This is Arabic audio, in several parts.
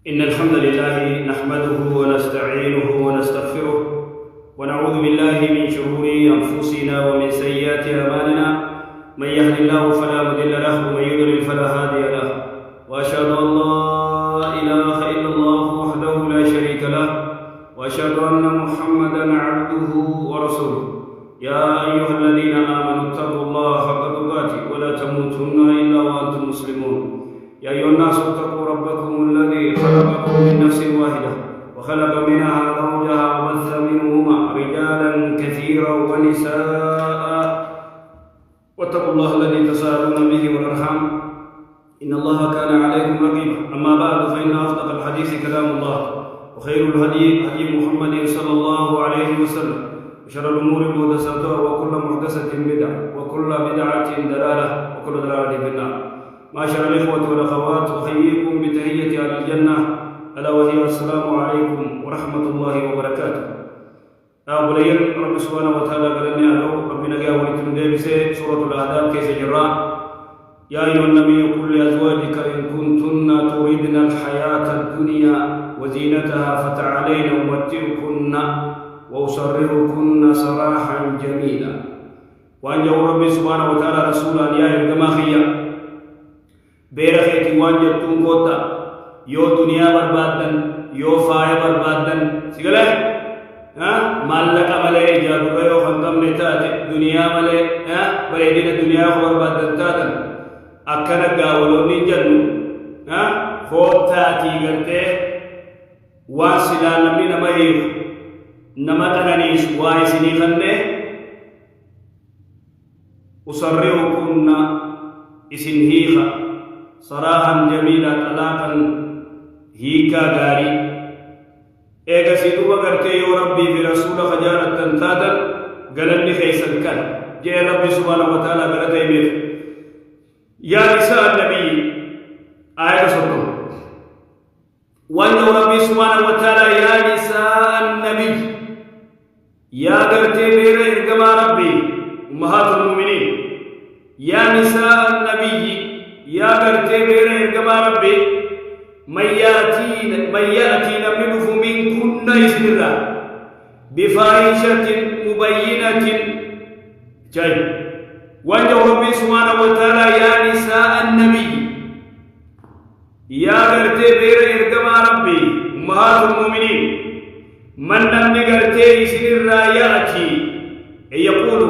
إن الحمد لله نحمده ونستعينه ونستغفره ونعوذ بالله من شرور أنفسنا ومن سيئات أعمالنا. من يهد الله فلا مضل له ومن يضلل فلا هادي له، وأشهد أن لا إله إلا الله وحده لا شريك له، وأشهد أن محمدا عبده ورسوله. يا أيها الذين آمنوا اتقوا الله حق تقاته ولا تموتن إلا وأنتم مسلمون. يا أيها الناس اتقوا ربكم الذي خلقكم من نفس واحدة وخلق منها زوجها وبث منهما رجالا كثيرا ونساء، واتقوا الله الذي تساءلون به والأرحام إن الله كان عليكم رقيبا. أما بعد، فإن أصدق الحديث كلام الله، وخير الهدي هدي محمد صلى الله عليه وسلم، وشر الأمور محدثاتها وكل محدثة بدعة وكل بدعة ضلالة وكل ضلالة في النار. معاشر الإخوة والأخوات، أحييكم بتحية أهل الجنة ألا وهي السلام عليكم ورحمة الله وبركاته. أبولين رب سبحانه وتعالى قالني ألو ربنا جاء ولتندي بسي سورة الأحزاب كيس جران. يا أيها النبي قل لأزواجك إن كنتن تريدن الحياة الدنيا وزينتها فتعالين أمتعكن وأسرحكن سراحا جميلا. وأنجو رب سبحانه وتعالى رسولا يا الجماخية beera keetii waan jettuun koota yoo duniyaa barbaadan yoo faaya barbaadan sigale maallaqa malee ijaarudha yoo kan qabne taate duniyaa malee bareedina duniyaa yoo barbaadan taatan akkana gaawoloonni jennu koottaatii gartee waan silaa namni nama hiiku nama qananiisu waa isinii kannee usarrihukunna isin hiika صراحا جميلا طلاقا هيكا غاري ايغا سيدو بغرتي يا ربي في رسول خجالة تنتادا قالني خيسا كان جاء ربي سبحانه وتعالى قالت ايمير يا نساء النبي آية صدق وأن ربي سبحانه وتعالى يا نساء النبي يا قرتي بير إرقما ربي أمهات المؤمنين يا نساء النبي يا برتي بير إرقما ربي من يأتي نمنه منكن إسمرا بفاحشة مبينة جاي. وانجو ربي سبحانه وتعالى يا نساء النبي يا برتي بير إرقما ربي أمهات المؤمنين من نمني قرتي إسمرا يأتي يقول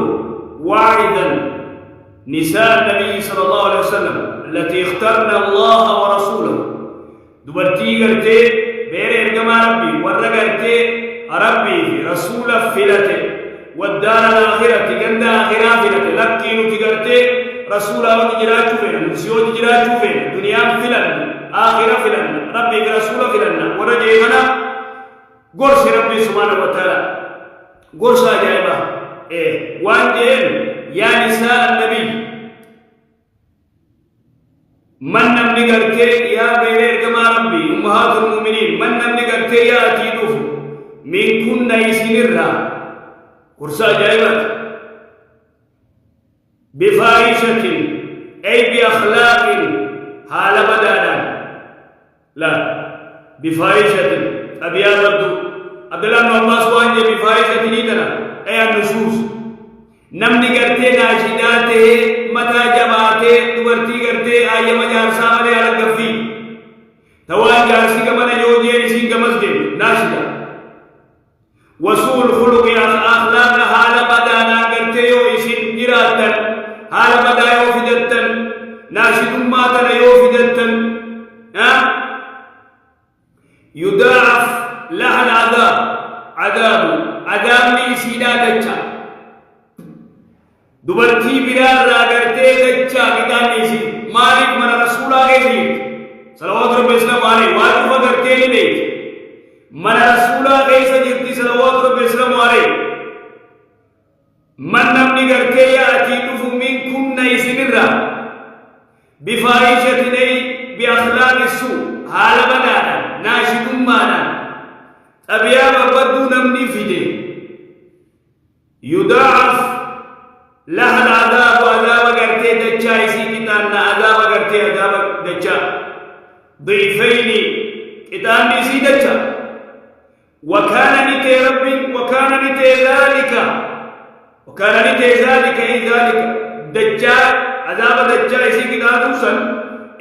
واعدا نساء النبي صلى الله عليه وسلم التي اخترنا الله ورسوله دبرتي قرتي بير إرقما ربي ورقرتي ربي رسول فلته والدار الآخرة قند آخرة فلته لكي نتقرتي رسول الله جراجو فينا نسيوج جراجو فينا دنيا فلن آخرة فلن ربي رسول فلن ورجينا قرص ربي سبحانه وتعالى قرص أجائبه وانجين يا نساء النبي من نمني قرتي يا بير كما ربي أمهات المؤمنين من نمني قرتي يا أتيدوف من كنا يسنرها قرصا جائبت بفاحشة أي بأخلاق حال بدانا لا بفاحشة أبي أبدو عبد الله بن عباس وانجي بفاحشة نيتنا أي النصوص نمني قرتي ناشداته متى جماعته دورتي قرتي آية مجار سامنے على قفی توان جارسی کمانا جو دیر اسی کا مسجد ناشدہ وصول خلق اخلاق حال بدانا قرتے یو اسی جراتا حال بدا یو فدتا ناشد ماتنا یو فدتا يضاعف لها العذاب عذاب نيسينا دجا دبرتي برار راغرتي دجا بدانيسي مالك من رسول الله صلوات ربي اسلام عليه واجب کرتے لے من رسول الله سجدتی صلوات ربي اسلام عليه من نمني کرتے یا اتیدف منكن نيسنرا بفاحشة بأخلاق السوء حال بدانا ناشد مانا أبياب بدو نمني فيدي يضاعف لها العذاب عذاب قرتي دجا يسي كتانا عذاب قرتي عذاب دجا ضعفين قطان نسي دجا وكان نتي رب وكان نتي ذلك أي ذلك دجال عذاب دجال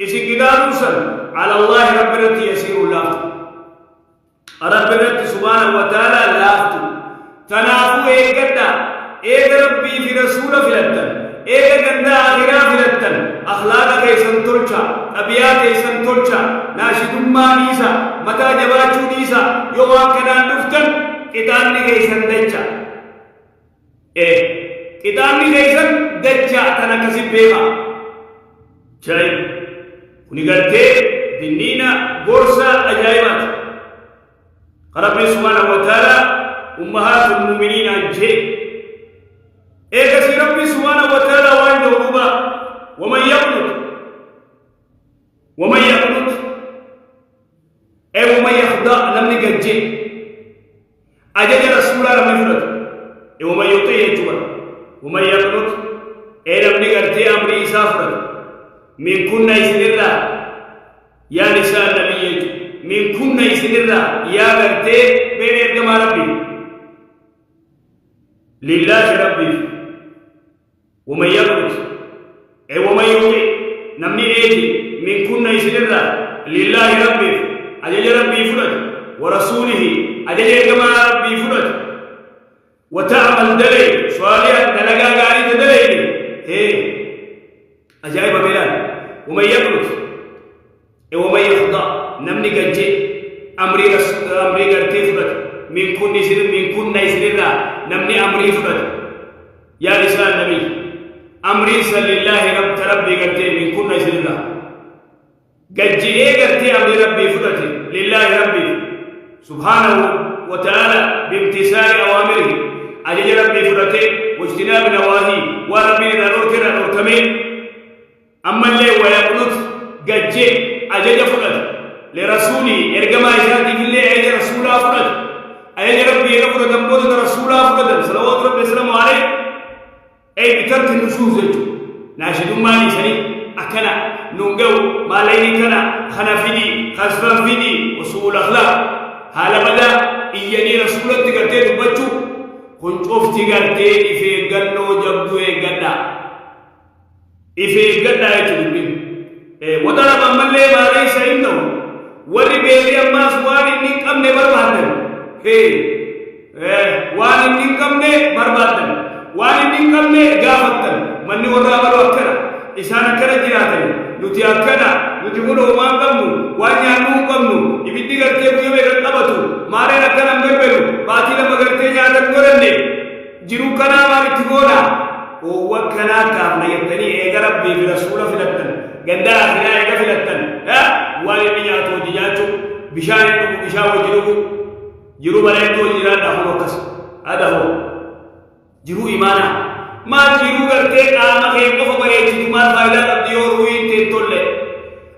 إسي قدادوسا على الله رب الرتي يسير الله رب الرتي سبحانه وتعالى لافت تنافو إيقادا إيق ربي في رسول فلتن إيق قندا آخرا فلتن أخلاق كيسان تلچا أبيات كيسان تلچا ناشد ما نيسا متى جباچو نيسا يوان كنان نفتن قطان كيسان دجا قطان كيسان دجا تنكسي بيما جايب ونقلتي دنينا بورصة أجايبات ربي سبحانه وتعالى أمهات المؤمنين أنجي إيكسي ربي سبحانه وتعالى وعنده ربا ومن يقنط ومن يخضع لم نقجي أجل رسول الله لم يفرد ومن يطيع الجبر ومن يقنط لم نقلتي أمر إسافرد من كنا يسنرا يا نساء النبي من كنا يسنرا يا بنتي بين يدما ربي لله ربي ومن يقنط ومن يطيع نمني ايدي من كنا يسنرا لله ربي أجل ربي فرد ورسوله أجل يدما ربي فرد وتعمل دليل صالحا دلقا غاري دليل هي أجايب بلال ومن يقنط ومن يخضع نمني قجي أمري قرتي فرد من كن يسرنا نمني أمري فرد يا نساء النبي أمري صلى الله رب تربي قرتي من كن يسرنا قجي قرتي أمري ربي فرد لله ربي سبحانه وتعالى بامتثال أوامره أجل ربي فرده واجتناب نواهي وربي نورتمين أما اللي ويقنط قجي أجل فرد لرسولي إرقما إساتي في اللي أجل رسولا فرد أجل ربي يقول دمبوذ رسولا فرد صلوات ربي السلام عليه أي بترك النشوز ناشد مالي سني أكنا نونقو ما ليني كنا خنافدي خسفان فيدي وسوء الأخلاق هذا بدأ إياني رسولة تقرتي دبتشو كنت أفتي قرتي إفي قنو جبدو قدا إفي قدا يتدبين وطلب من لي ما ليس عنده ولي بيلي أما سواني نيك أمني بربادن واني نيك أمني بربادن واني نيك أمني غافتن مني ورابر وكرا إسانا كرا جراتني نتي أكنا نتي منو ما قمنو واني أنو قمنو إبتي قرتي بيومي رقبتو ماري نكنا مبربلو باتي لما قرتي جاتن قرني جرو كنا ماري تقونا ووكنا كامنا يبتني إيقا ربي في رسولة في لتن قندا أخنا إيقا في لتن والي نياتو جياتو بشان ينبو بشان وجنوبو جرو بلايتو جران داخل وكس هذا هو جرو إيمانا ما جرو قرتي قاما خيقف بريتي تمار فايدة تبديو روحي تيتول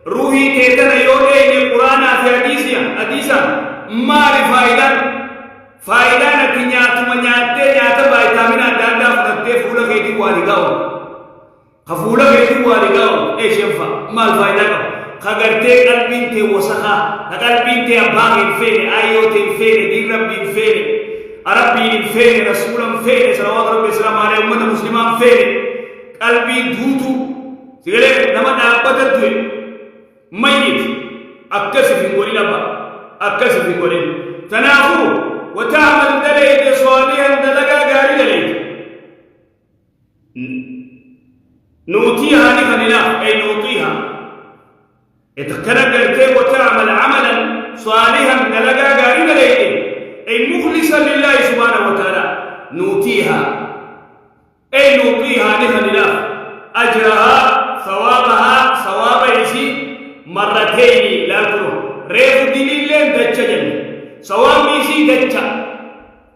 روحي تيتن يوده القرآن في حديثا ما فايدة نتنياتو منياتي نياتا بايتامنا داندا فرطي فولا خيتي والغاو خفولا خيتي والغاو ايش ينفع ما الفايدة خغرتي قلبين تي وسخا قلبين تي أباغ الفيل آيوت الفيل دين ربي الفيل ربي الفيل رسول الفيل صلوات ربي السلام عليه أمة المسلمان الفيل قلبي دوتو سيغلي نما دابتت ميت أكسف نقولي لبا أكسف نقولي تنافو وتعمل دليل صالحا دلقا غاري دليل نوتيها لخلنا أي نوتيها اتكرر وتعمل عملا صالحا دلقا غاري دليل أي مخلصا لله سبحانه وتعالى نوتيها أي نوتيها لخلنا أجرها ثوابها ثواب يسي مرتين لا تروح ريف دين اللين دجاجن ثواب يسي دجا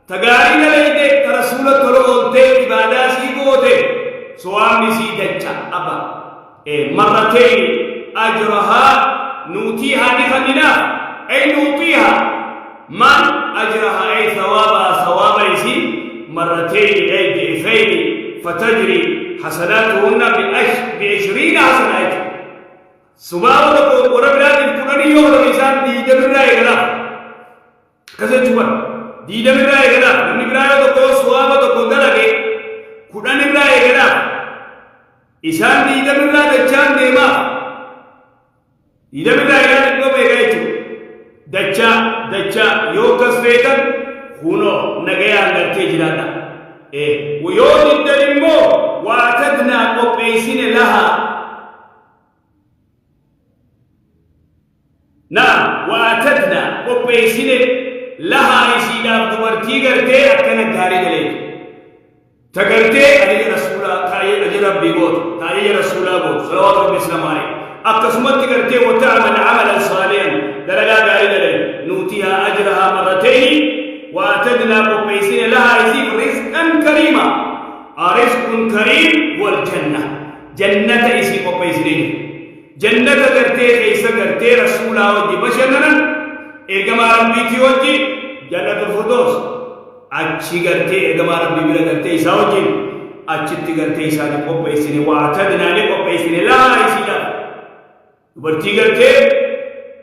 تغاري ليدي رسول الله عبادة سيغوته ثواب يسي دجا أبا مرتين أجرها نوتيها لخلنا أي نوتيها من أجرها أي ثوابها ثواب يسي مرتين أي ضعفين فتجري حسناتهن ب20 حسنات سبحان الله وربنا القرآن يوم الإنسان ديجا من رأي غلا كذا جوا ديدا من رأي غلا من رأي تو كو سوابا تو كو دلقي كودا من رأي غلا إسان ديدا من رأي دچان ديما ديدا من رأي غلا تو بيغايتو دچا يوكس فيتن خونو نغيا نغتي جرانا ويوم الدلمو واتدنا قبيسين لها نعم واتدنا قبيسين لها يسينا دمرتي غرتي أكنا غاري دليل تغرتي أجي رسولا أجي ربي بود أجي رسولا بود صلوات ربي السلام عليه أقسمت غرتي وتعمل عملا صالحا درجة غاري دليل نوتيها أجرها مرتين واتدنا قبيسين لها يسيب رزقا كريما رزق كريم والجنة جنة يسيب قبيسين جنة غرتي كيسا غرتي رسولا ودي بشرنا إرغم ربي تيوجي جنة الفردوس أجي غرتي إرغم ربي بلا غرتي ساوجي أجي غرتي ساوجي قبيسين واتدنا قبيسين لها يسيب برتي غرتي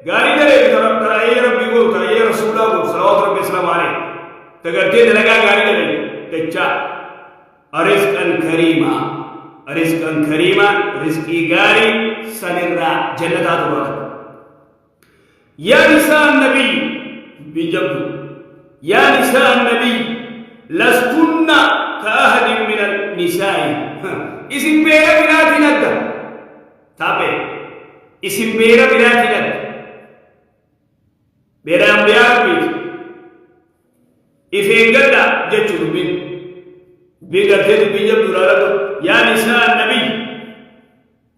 غاري دلے ترائے ربی کو ترائے رسولہ کو صلوات ربی السلام علیہ تگرتے دلگا غاري دلے تچا رزقا كريما رزقي غاري سنرا جنتا تبارك يا نساء النبي بجد يا نساء النبي لستن كأحد من النساء اسم بيرا بناتي ندى تابع اسم بيرا بناتي ندى بيرا أنبياء بيت إفنجدا جتشو بين بيغرتي بيجب دولارة يا نساء النبي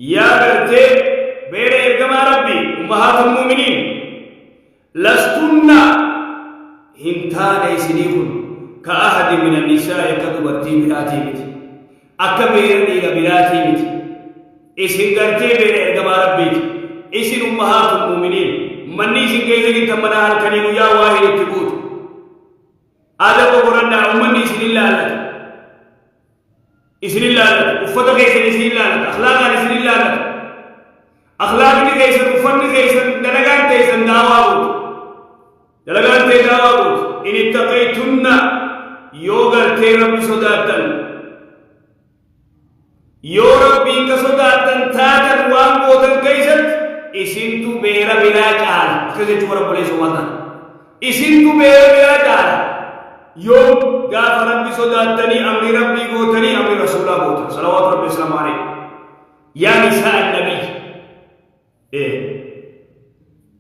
يا غرتي بيرا إرغما ربي أمهات المؤمنين لستن همتان إسنيكم كأحد من النساء كدبرتي براتي مت أكا بيرا ديغا براتي مت إسن غرتي بيرا إرغما ربي إسن أمهات المؤمنين مني سنجيزة كي تمنا هالكنين يا واحد التبوت هذا بقرنا أمني سن الله لك إسن الله لك أفتك إسن الله لك أخلاقا إسن الله لك أخلاقني كيسن أفني كيسن دلقان كيسن دعوابوت دلقان تي دعوابوت إن اتقيتن يوغر تي ربي صداتن يو ربي كصداتن تاتن وانبوتن كيسن إسنتو بيرا بلا جال كذا جورا بوليس وانا إسنتو بيرا بلا جال يوم غافر ربي صداتني أمر ربي قوتني أمر رسول الله قوتني صلوات ربي السلام عليه يا نساء النبي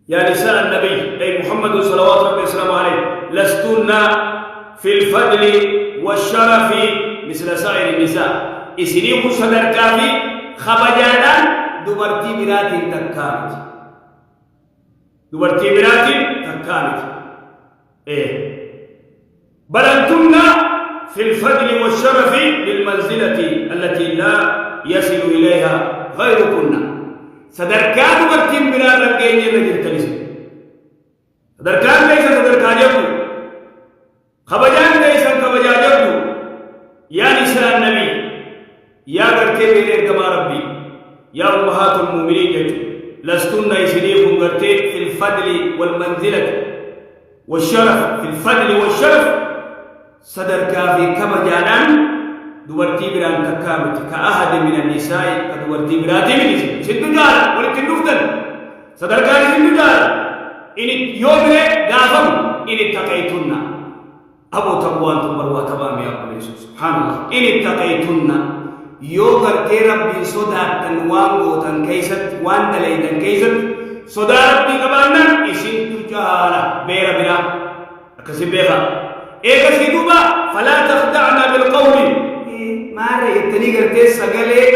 يا نساء النبي أي محمد صلوات ربي السلام عليه لستن في الفضل والشرف مثل سائر النساء إسنيكو صدر كافي خبجانا دبرتي براتي تكامت بل أنتن في الفضل والشرف للمنزلة التي لا يصل إليها غيركن صدركان دبرتي براتي رجيني رجل تلسي صدركان ليس صدركان يبدو خبجان ليس خبجان يبدو يا نساء النبي يا برتي بيرك كما ربي يا أمهات المؤمنين لستن يسنيكم غرتي في الفضل والمنزلة والشرف في الفضل والشرف صدر كافي كما جانان دورتي بران تكامت كأحد من النساء كدورتي براتي من سندجال ولكن نفضل صدر كافي سندجال إن يوم غافم إن اتقيتن أبو تقوان تبروا تمام يا الله سبحان الله إن اتقيتن yoo gartee rabbii sodaattan waan gootan keeysatti waan dalaydan keeysatti sodaa rabbii qabaannan isintu jaala beera biraa akkasi beeka eegasii duuba falaa takhda'na bilqawli maara jettanii gartee sagalee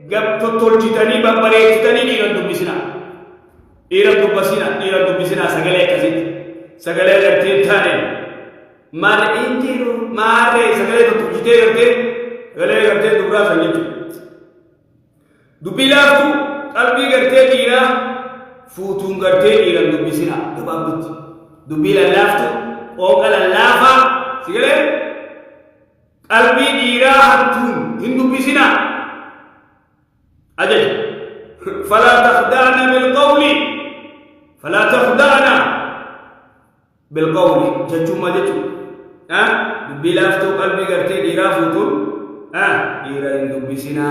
gab tottolchitanii babbareechitanii dhiiran dubbisina sagalee akkasitti sagalee gartee taaneen maara injiru maaree sagalee tottolchitee gartee gale gartee dubraa sanyitu dubbii laaftu qalbii gartee dhiiraa fuutuun gartee dhiiran dubbisina gabaabdutti dubbii lallaaftu qooqa lallaafaa sigalee qalbii dhiiraa hattuun hin dubbisina ajaja falaa takhda'na bilqawli falaa takhda'na بالقول جتشو ما جتشو بلافتو قلبي قرتي ديرا فوتو ديرا إندو بسنا